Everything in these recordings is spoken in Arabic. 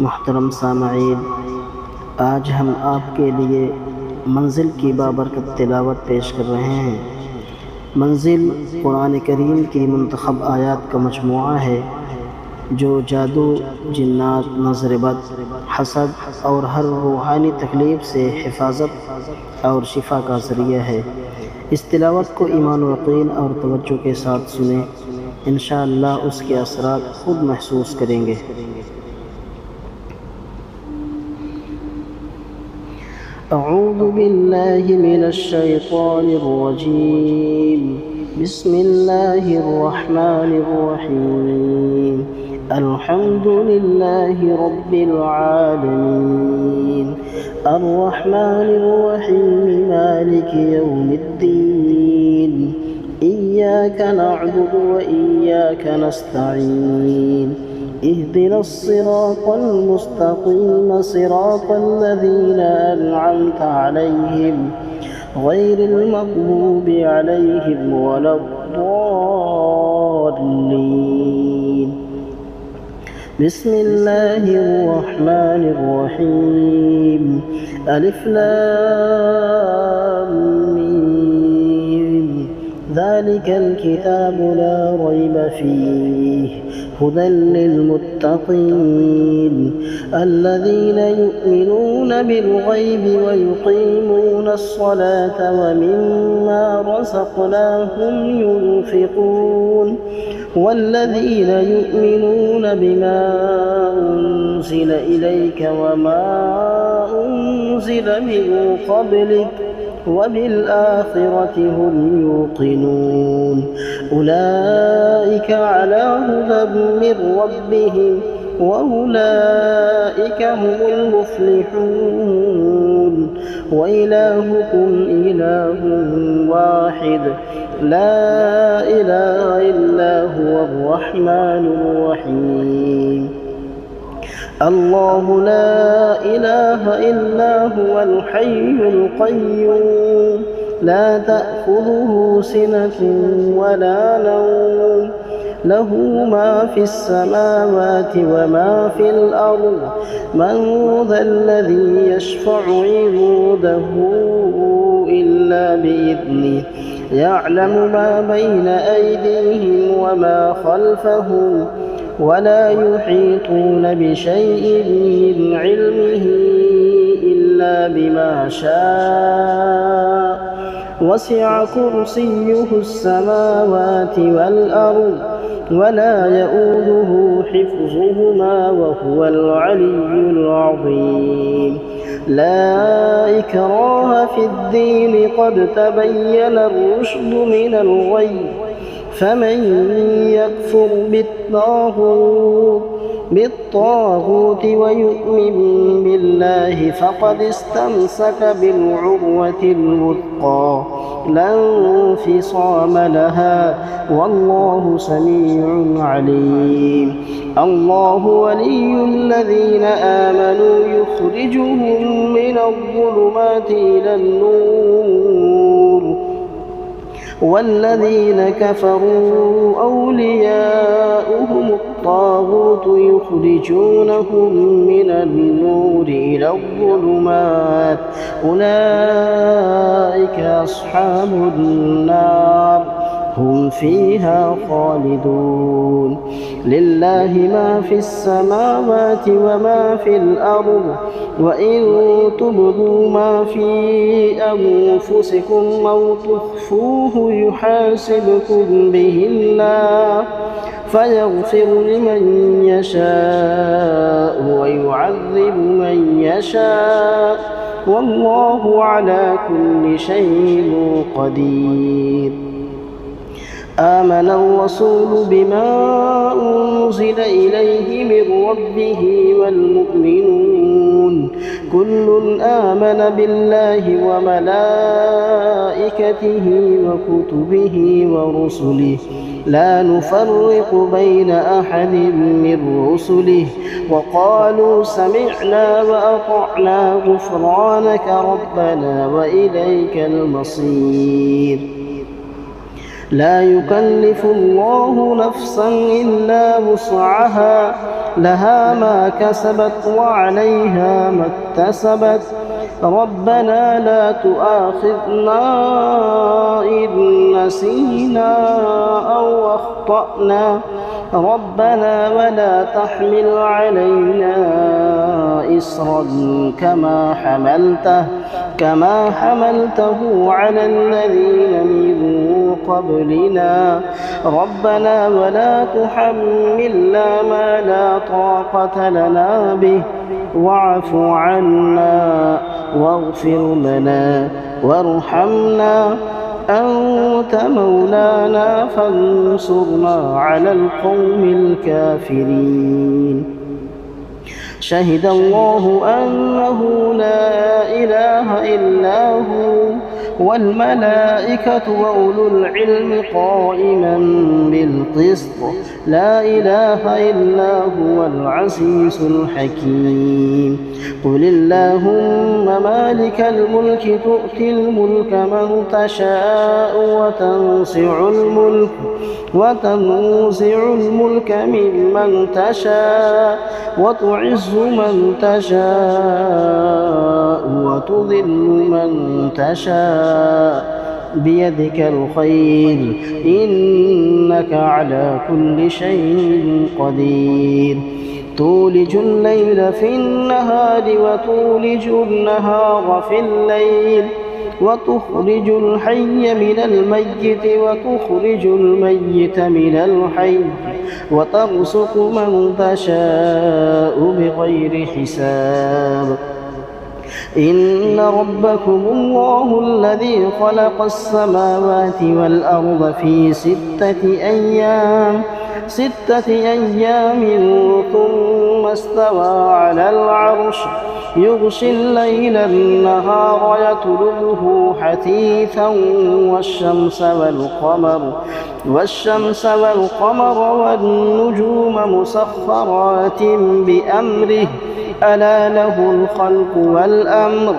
मुहतरम सामईन, आज हम आपके लिए मंजिल की बाबरकत तिलावत पेश कर रहे हैं। मंजिल कुरान करीम की मुंतखब आयात का मजमुआ है जो जादू, जिन्नात, नज़र बद, हसद और हर रूहानी तकलीफ़ से हिफाजत और शिफा का ज़रिया है। इस तिलावत को ईमान व यक़ीन और तवज्जो के साथ सुने, इंशाअल्लाह उसके असरात खुद महसूस करेंगे। अऊज़ु बिल्लाहि मिनश शैतानिर रजीम। बिस्मिल्लाहिर रहमानिर रहीम। अल्हम्दुलिल्लाहि रब्बिल आलमीन। अर्रहमानिर रहीम। मालिकि यौमिद्दीन। इय्याका नअबुदु व इय्याका नस्तईन। اهدنا الصراط المستقيم صراط الذين أنعمت عليهم غير المغضوب عليهم ولا الضالين. بسم الله الرحمن الرحيم. ألف لام ميم. ذلك الكتاب لا ريب فيه هدى للمتقين الذين يؤمنون بالغيب ويقيمون الصلاة ومما رزقناهم ينفقون والذين يؤمنون بما أنزل إليك وما أنزل من قبلك وبالآخرة هم يوقنون أولئك على هدى من ربهم وأولئك هم المفلحون. وإلهكم إله واحد لا إله إلا هو الرحمن الرحيم. الله لا إله إلا هو الحي القيوم لا تأخذه سنة ولا نوم له ما في السماوات وما في الأرض من ذا الذي يشفع عنده إلا بإذنه يعلم ما بين أيديهم وما خلفهم ولا يحيطون بشيء من علمه إلا بما شاء وسع كرسيه السماوات والأرض ولا يؤوده حفظهما وهو العلي العظيم. لا إكراه في الدين قد تبين الرشد من الغي فمن يكفر بالطاغوت ويؤمن بالله فقد استمسك بالعروة الوثقى لا انفصام لها والله سميع عليم. الله ولي الذين آمنوا يخرجهم من الظلمات إلى النور والذين كفروا أولياؤهم الطاغوت يخرجونهم من النور إلى الظلمات أولئك أصحاب النار هم فيها خالدون. لله ما في السماوات وما في الأرض وإن تبدوا ما في أنفسكم أو تخفوه يحاسبكم به الله فيغفر لمن يشاء ويعذب من يشاء والله على كل شيء قدير. آمن الرسول بما أنزل إليه من ربه والمؤمنون كل آمن بالله وملائكته وكتبه ورسله لا نفرق بين أحد من رسله وقالوا سمعنا وأطعنا غفرانك ربنا وإليك المصير. لا يكلف الله نفسا إلا وسعها لها ما كسبت وعليها ما اكتسبت. ربنا لا تؤاخذنا إن نسينا أو أخطأنا. ربنا ولا تحمل علينا إصرا كما حملته على الذين من قبلنا. ربنا ولا تحملنا ما لا طاقة لنا به واعف عنا واغفر لنا وارحمنا أنت مولانا فانصرنا على القوم الكافرين. شهد الله أنه لا إله إلا هو والملائكة وأولو العلم قائما بالقسط لا إله إلا هو العزيز الحكيم. قل اللهم مالك الملك تؤتي الملك من تشاء وتنزع الملك ممن تشاء وتعز من تشاء وتذل من تشاء بيدك الخير إنك على كل شيء قدير. تولج الليل في النهار وتولج النهار في الليل وتخرج الحي من الميت وتخرج الميت من الحي وترزق من تشاء بغير حساب. إن ربكم الله الذي خلق السماوات والأرض في 6 أيام ثم استوى على العرش يغشي الليل النهار يطلبه حثيثا والشمس والقمر والنجوم مسخرات بأمره ألا له الخلق والأمر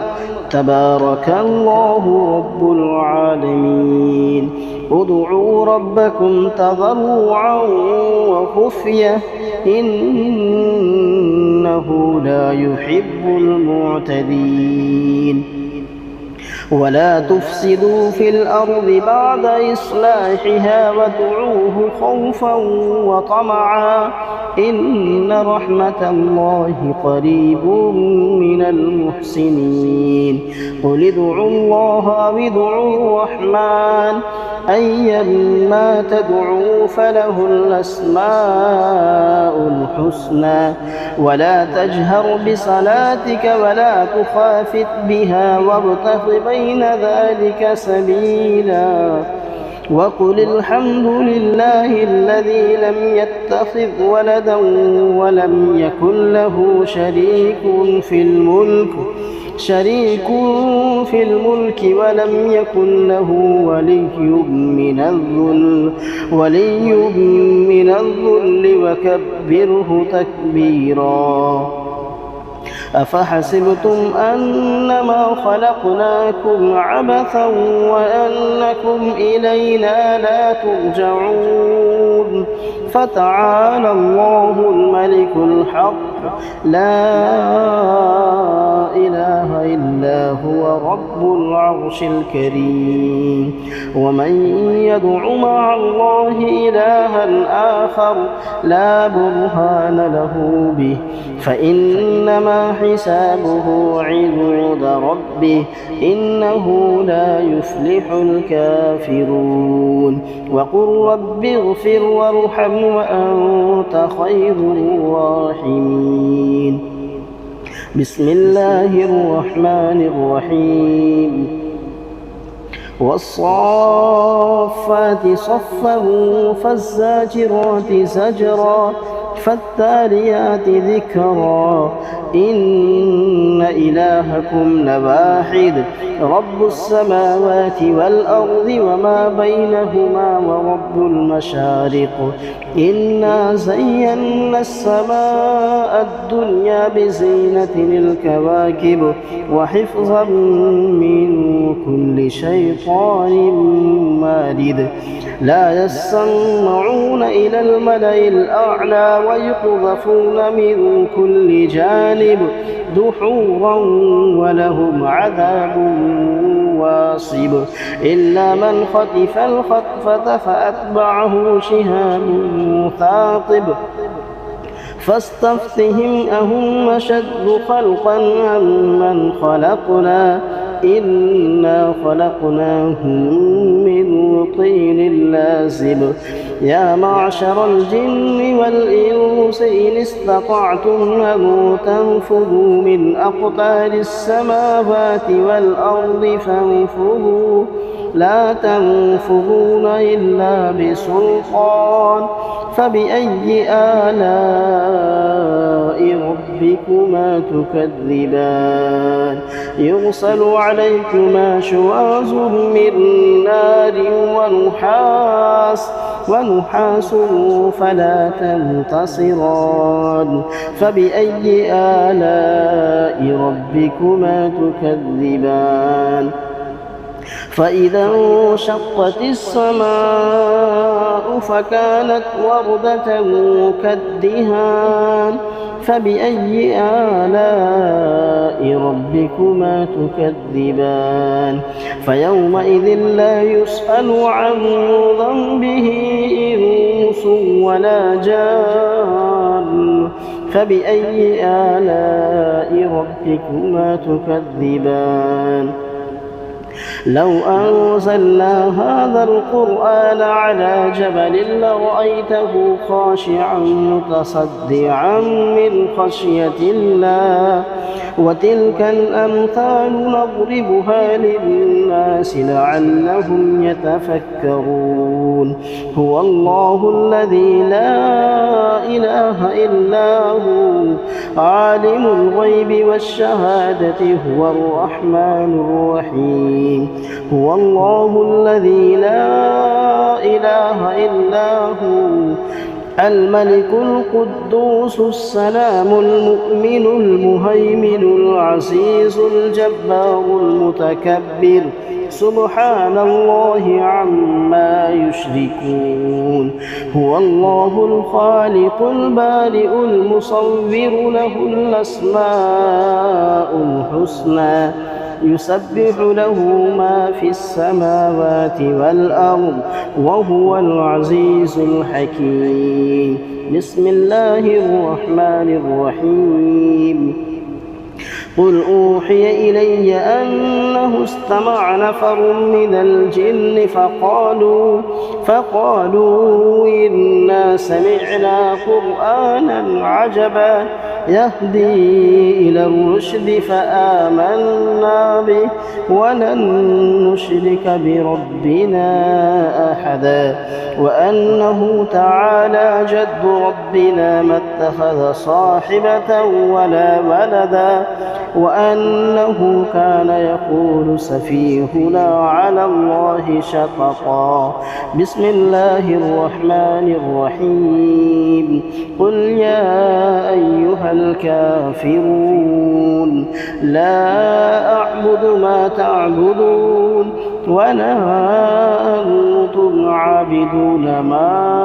تبارك الله رب العالمين. ادعوا ربكم تضرعا وخفية إنه لا يحب المعتدين. ولا تفسدوا في الأرض بعد إصلاحها وادعوه خوفا وطمعا إن رحمة الله قريب من المحسنين. قل ادعوا الله أو ادعوا الرحمن أيما تدعوا فله الأسماء الحسنى ولا تجهر بصلاتك ولا تخافت بها وابتغ بين ذلك سبيلا. وقل الحمد لله الذي لم يتخذ ولدا ولم يكن له شريك في الملك ولم يكن له ولي من الذل وكبره تكبيرا. أفحسبتم أنما خلقناكم عبثا وأنكم إلينا لا ترجعون. فتعالى الله الملك الحق لا إله إلا هو رب العرش الكريم. ومن يدع مع الله إلها آخر لا برهان له به فإنما حسابه عند ربه إنه لا يفلح الكافرون. وقل رب اغفر وارحم وأنت خير الراحمين. بسم الله الرحمن الرحيم. والصافات صفا فالزاجرات زجرا فالتاليات ذكرا إن إلهكم لواحد رب السماوات والأرض وما بينهما ورب المشارق. إنا زينا السماء الدنيا بزينة الكواكب وحفظا من كل شيطان مارد. لا يسمعون إلى الملأ الأعلى يقذفون من كل جانب دحورا ولهم عذاب واصب إلا من خطف الخطفة فأتبعه شهاب ثاقب فاستفتهم أهم أشد خلقا أم من خلقنا إنا خلقناهم من طين لازب يا معشر الجن والإنس إن استطعتم أن تنفذوا من أقطار السماوات والأرض فانفذوا لا تنفذون إلا بسلطان فبأي آلاء ربكما تكذبان يرسل عليكما شواظ من نار ونحاس فلا تنتصران فبأي آلاء ربكما تكذبان فإذا انشقت السماء فكانت وردة كالدهان فبأي آلاء ربكما تكذبان فيومئذ لا يسأل عن ذنبه إنس ولا جان فبأي آلاء ربكما تكذبان لو أنزلنا هذا القرآن على جبل لرأيته خاشعا متصدعا من خشية الله وتلك الأمثال نضربها للناس لعلهم يتفكرون هو الله الذي لا إله إلا هو عالم الغيب والشهادة هو الرحمن الرحيم هو الله الذي لا إله إلا هو الملك القدوس السلام المؤمن المهيمن العزيز الجبار المتكبر سبحان الله عما يشركون هو الله الخالق البارئ المصور له الأسماء الحسنى يسبح له ما في السماوات والأرض وهو العزيز الحكيم بسم الله الرحمن الرحيم قل أوحي إلي أنه استمع نفر من الجن فقالوا إنا سمعنا قرآنا عجبا يهدي إلى الرشد فآمنا به ولن نشرك بربنا أحدا وأنه تعالى جد ربنا ما اتخذ صاحبة ولا ولدا وأنه كان يقول سفيهنا على الله شططا بسم الله الرحمن الرحيم قل يا أيها الكافرون لا أعبد ما تعبدون ولا أنتم عابدون ما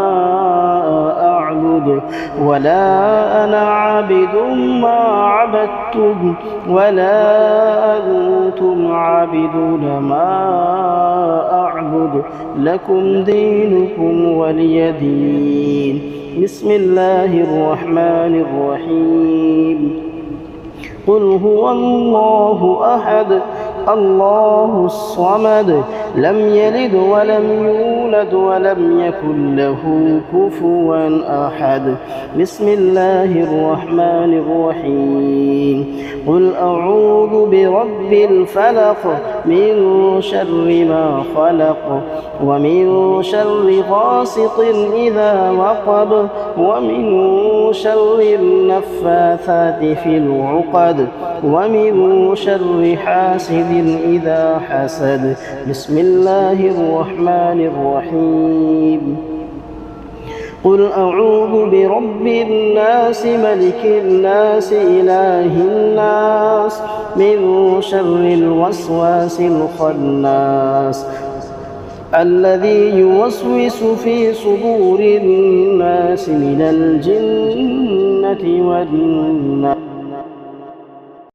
أعبد ولا أنا عابد ما عبدتم ولا أنتم عابدون ما أعبد لكم دينكم ولي دين بسم الله الرحمن الرحيم قل هو الله أحد الله الصمد لم يلد ولم يولد ولم يكن له كفوا أحد بسم الله الرحمن الرحيم قل أعوذ برب الفلق من شر ما خلق ومن شر غاسق إذا وقب ومن شر النفاثات في العقد ومن شر حاسد إذا حسد بسم الله الرحمن الرحيم قل أعوذ برب الناس ملك الناس إله الناس من شر الوسواس الخناس الذي يوسوس في صدور الناس من الجنة والناس.